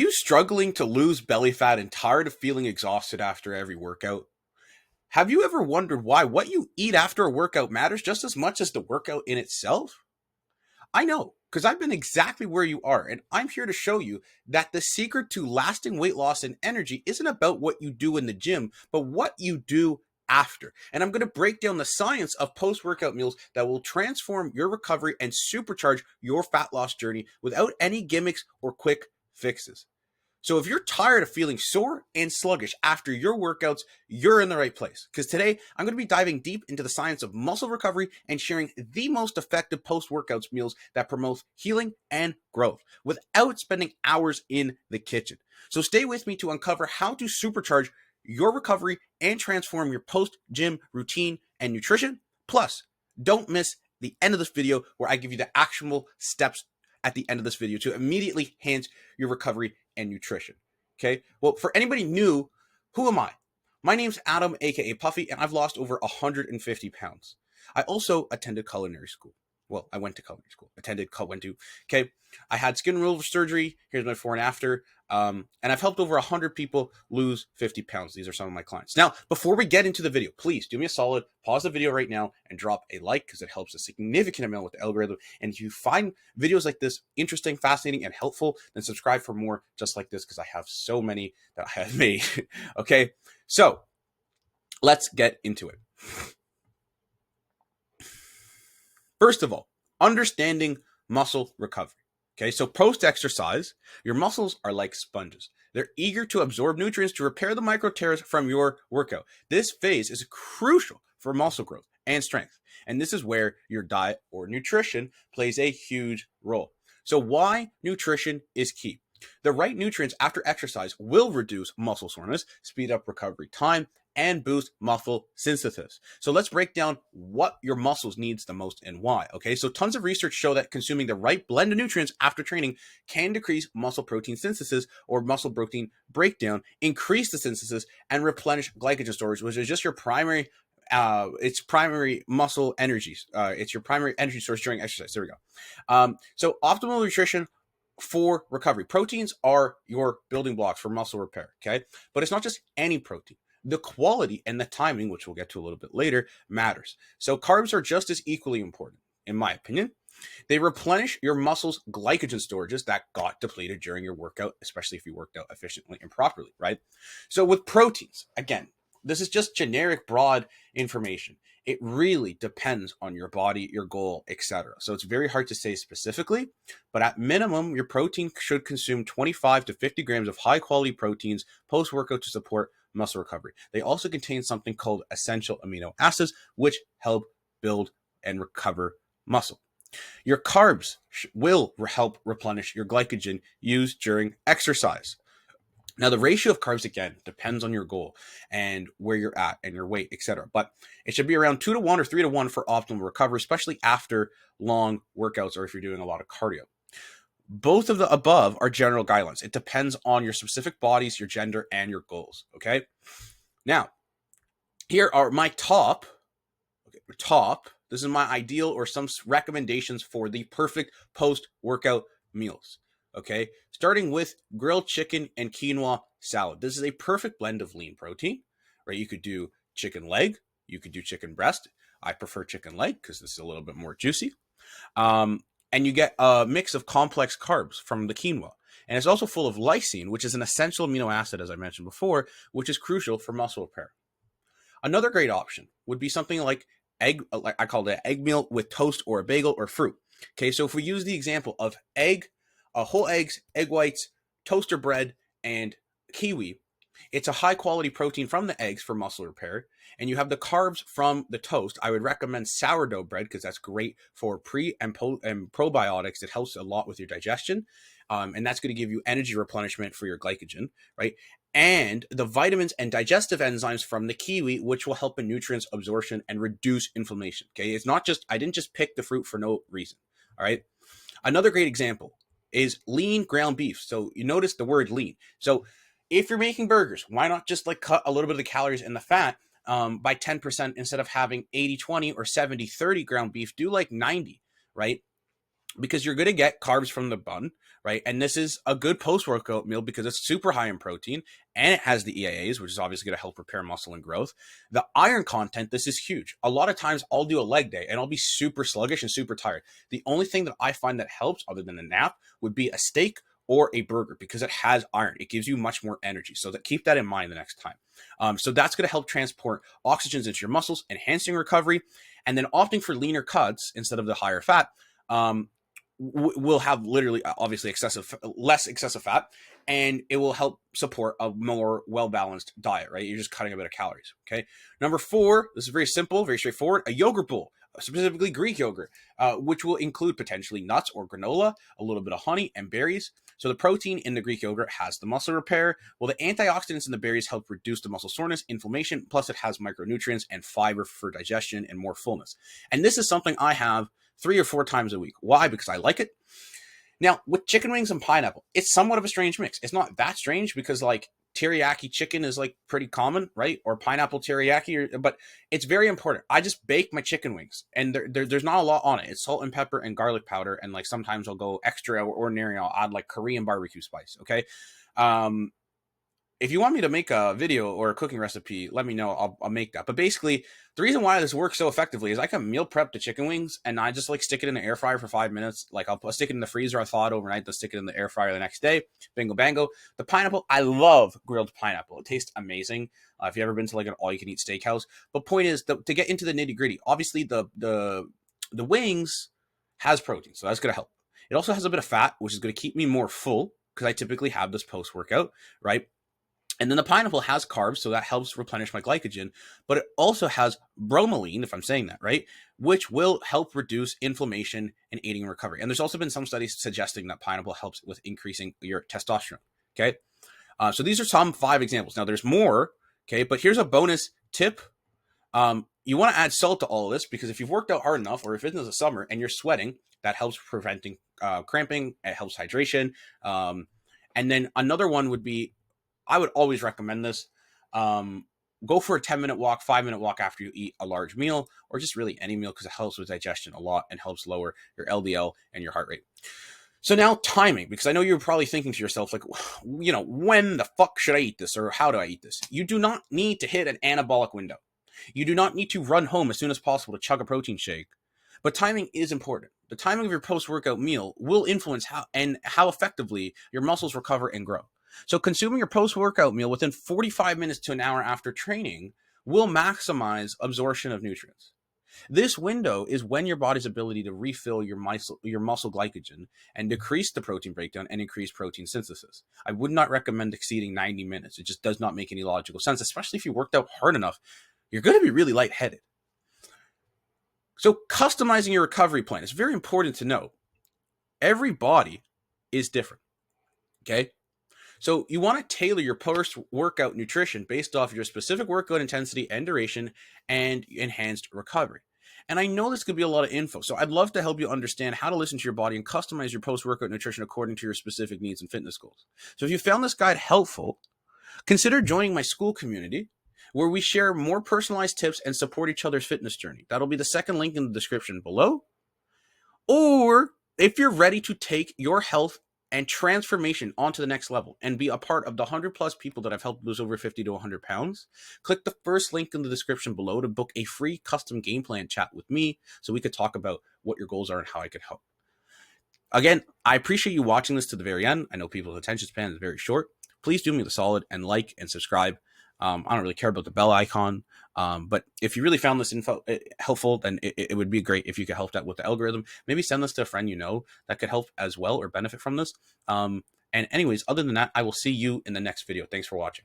You struggling to lose belly fat and tired of feeling exhausted after every workout? Have you ever wondered why what you eat after a workout matters just as much as the workout in itself? I know, because I've been exactly where you are, and I'm here to show you that the secret to lasting weight loss and energy isn't about what you do in the gym, but what you do after. And I'm going to break down the science of post workout meals that will transform your recovery and supercharge your fat loss journey without any gimmicks or quick fixes. So if you're tired of feeling sore and sluggish after your workouts, you're in the right place. Because today I'm going to be diving deep into the science of muscle recovery and sharing the most effective post-workouts meals that promote healing and growth without spending hours in the kitchen. So stay with me to uncover how to supercharge your recovery and transform your post-gym routine and nutrition. Plus, don't miss the end of this video where I give you the actionable steps at the end of this video to immediately enhance your recovery and nutrition. Okay. Well, for anybody new, who am I? My name's Adam, aka Puffy, and I've lost over 150 pounds. I also attended culinary school. Well, I went to culinary school. Okay. I had skin removal surgery. Here's my before and after. And I've helped over 100 people lose 50 pounds. These are some of my clients. Now, before we get into the video, please do me a solid, pause the video right now and drop a like because it helps a significant amount with the algorithm. And if you find videos like this interesting, fascinating, and helpful, then subscribe for more just like this because I have so many that I have made. Okay, so let's get into it. First of all, understanding muscle recovery. Okay, so post-exercise, your muscles are like sponges. They're eager to absorb nutrients to repair the micro tears from your workout. This phase is crucial for muscle growth and strength. And this is where your diet or nutrition plays a huge role. So why nutrition is key? The right nutrients after exercise will reduce muscle soreness, speed up recovery time, and boost muscle synthesis. So let's break down what your muscles needs the most and why. Okay, so tons of research show that consuming the right blend of nutrients after training can decrease muscle protein synthesis or muscle protein breakdown, increase the synthesis, and replenish glycogen storage, which is just your primary it's primary muscle energies. It's your primary energy source during exercise. There we go. So optimal nutrition for recovery. Proteins are your building blocks for muscle repair. Okay, but it's not just any protein. The quality and the timing, which we'll get to a little bit later, matters. So carbs are just as equally important, in my opinion. They replenish your muscles' glycogen storages that got depleted during your workout, especially if you worked out efficiently and properly, right? So with proteins, again, this is just generic, broad information. It really depends on your body, your goal, etc. So it's very hard to say specifically, but at minimum, your protein should consume 25 to 50 grams of high-quality proteins post-workout to support muscle recovery. They also contain something called essential amino acids, which help build and recover muscle. Your carbs will help replenish your glycogen used during exercise. Now, the ratio of carbs, again, depends on your goal and where you're at and your weight, etc. But it should be around 2 to 1 or 3 to 1 for optimal recovery, especially after long workouts or if you're doing a lot of cardio. Both of the above are general guidelines. It depends on your specific bodies, your gender, and your goals, okay? Now, here are my top. This is my ideal or some recommendations for the perfect post-workout meals, okay? Starting with grilled chicken and quinoa salad. This is a perfect blend of lean protein, right? You could do chicken leg. You could do chicken breast. I prefer chicken leg because this is a little bit more juicy. And you get a mix of complex carbs from the quinoa. And it's also full of lysine, which is an essential amino acid, as I mentioned before, which is crucial for muscle repair. Another great option would be something like egg, like I call it egg meal with toast or a bagel or fruit. Okay, so if we use the example of whole eggs, egg whites, toaster bread, and kiwi, it's a high quality protein from the eggs for muscle repair. And you have the carbs from the toast. I would recommend sourdough bread because that's great for pre and probiotics. It helps a lot with your digestion. And that's going to give you energy replenishment for your glycogen, right? And the vitamins and digestive enzymes from the kiwi, which will help in nutrients absorption and reduce inflammation. Okay. It's not just, I didn't just pick the fruit for no reason. All right. Another great example is lean ground beef. So you notice the word lean. So if you're making burgers, why not just like cut a little bit of the calories and the fat by 10% instead of having 80-20 or 70-30 ground beef, do like 90, right? because you're going to get carbs from the bun, right? And this is a good post-workout meal because it's super high in protein and it has the EAAs, which is obviously going to help repair muscle and growth. The iron content, this is huge. A lot of times I'll do a leg day and I'll be super sluggish and super tired. The only thing that I find that helps other than a nap would be a steak or a burger because it has iron. It gives you much more energy. So keep that in mind the next time. So that's going to help transport oxygens into your muscles, enhancing recovery. And then opting for leaner cuts instead of the higher fat, will have literally obviously less excessive fat, and it will help support a more well-balanced diet, right? You're just cutting a bit of calories. Okay. Number 4, this is very simple, very straightforward, a yogurt bowl, specifically Greek yogurt, which will include potentially nuts or granola, a little bit of honey and berries. So the protein in the Greek yogurt has the muscle repair, while the antioxidants in the berries help reduce the muscle soreness, inflammation, plus it has micronutrients and fiber for digestion and more fullness. And this is something I have 3 or 4 times a week. Why? Because I like it. Now, with chicken wings and pineapple, it's somewhat of a strange mix. It's not that strange because like teriyaki chicken is like pretty common, right? Or pineapple teriyaki, but it's very important. I just bake my chicken wings and there's not a lot on it. It's salt and pepper and garlic powder. And like sometimes I'll go extra or ordinary. I'll add like Korean barbecue spice. Okay. If you want me to make a video or a cooking recipe, let me know. I'll make that. But basically, the reason why this works so effectively is I can meal prep the chicken wings and I just like stick it in the air fryer for 5 minutes. Like I'll stick it in the freezer. I thaw it overnight. Then stick it in the air fryer the next day. Bingo bango. The pineapple, I love grilled pineapple. It tastes amazing. If you ever been to like an all-you-can-eat steakhouse. But point is, to get into the nitty-gritty, obviously the wings has protein, so that's gonna help. It also has a bit of fat, which is gonna keep me more full because I typically have this post-workout, right? And then the pineapple has carbs, so that helps replenish my glycogen, but it also has bromelain, if I'm saying that right, which will help reduce inflammation and aiding recovery. And there's also been some studies suggesting that pineapple helps with increasing your testosterone, okay? So these are some 5 examples. Now there's more, okay, but here's a bonus tip. You want to add salt to all of this because if you've worked out hard enough or if it's in the summer and you're sweating, that helps preventing cramping, it helps hydration. And then another one would be, I would always recommend this. Go for a 10-minute walk, 5-minute walk after you eat a large meal, or just really any meal because it helps with digestion a lot and helps lower your LDL and your heart rate. So now timing, because I know you're probably thinking to yourself, like, you know, when the fuck should I eat this or how do I eat this? You do not need to hit an anabolic window. You do not need to run home as soon as possible to chug a protein shake. But timing is important. The timing of your post-workout meal will influence how effectively your muscles recover and grow. So consuming your post-workout meal within 45 minutes to an hour after training will maximize absorption of nutrients. This window is when your body's ability to refill your muscle glycogen and decrease the protein breakdown and increase protein synthesis. I would not recommend exceeding 90 minutes. It just does not make any logical sense, especially if you worked out hard enough. You're going to be really lightheaded. So customizing your recovery plan is very important to know. Every body is different, okay? So you want to tailor your post-workout nutrition based off your specific workout intensity and duration and enhanced recovery. And I know this could be a lot of info, so I'd love to help you understand how to listen to your body and customize your post-workout nutrition according to your specific needs and fitness goals. So if you found this guide helpful, consider joining my school community where we share more personalized tips and support each other's fitness journey. That'll be the second link in the description below. Or if you're ready to take your health and transformation onto the next level and be a part of the 100+ people that I've helped lose over 50 to 100 pounds, click the first link in the description below to book a free custom game plan chat with me so we could talk about what your goals are and how I could help. Again, I appreciate you watching this to the very end. I know people's attention span is very short. Please do me the solid and like and subscribe. I don't really care about the bell icon, but if you really found this info helpful, then it would be great if you could help that with the algorithm. Maybe send this to a friend you know that could help as well or benefit from this. And anyways, other than that, I will see you in the next video. Thanks for watching.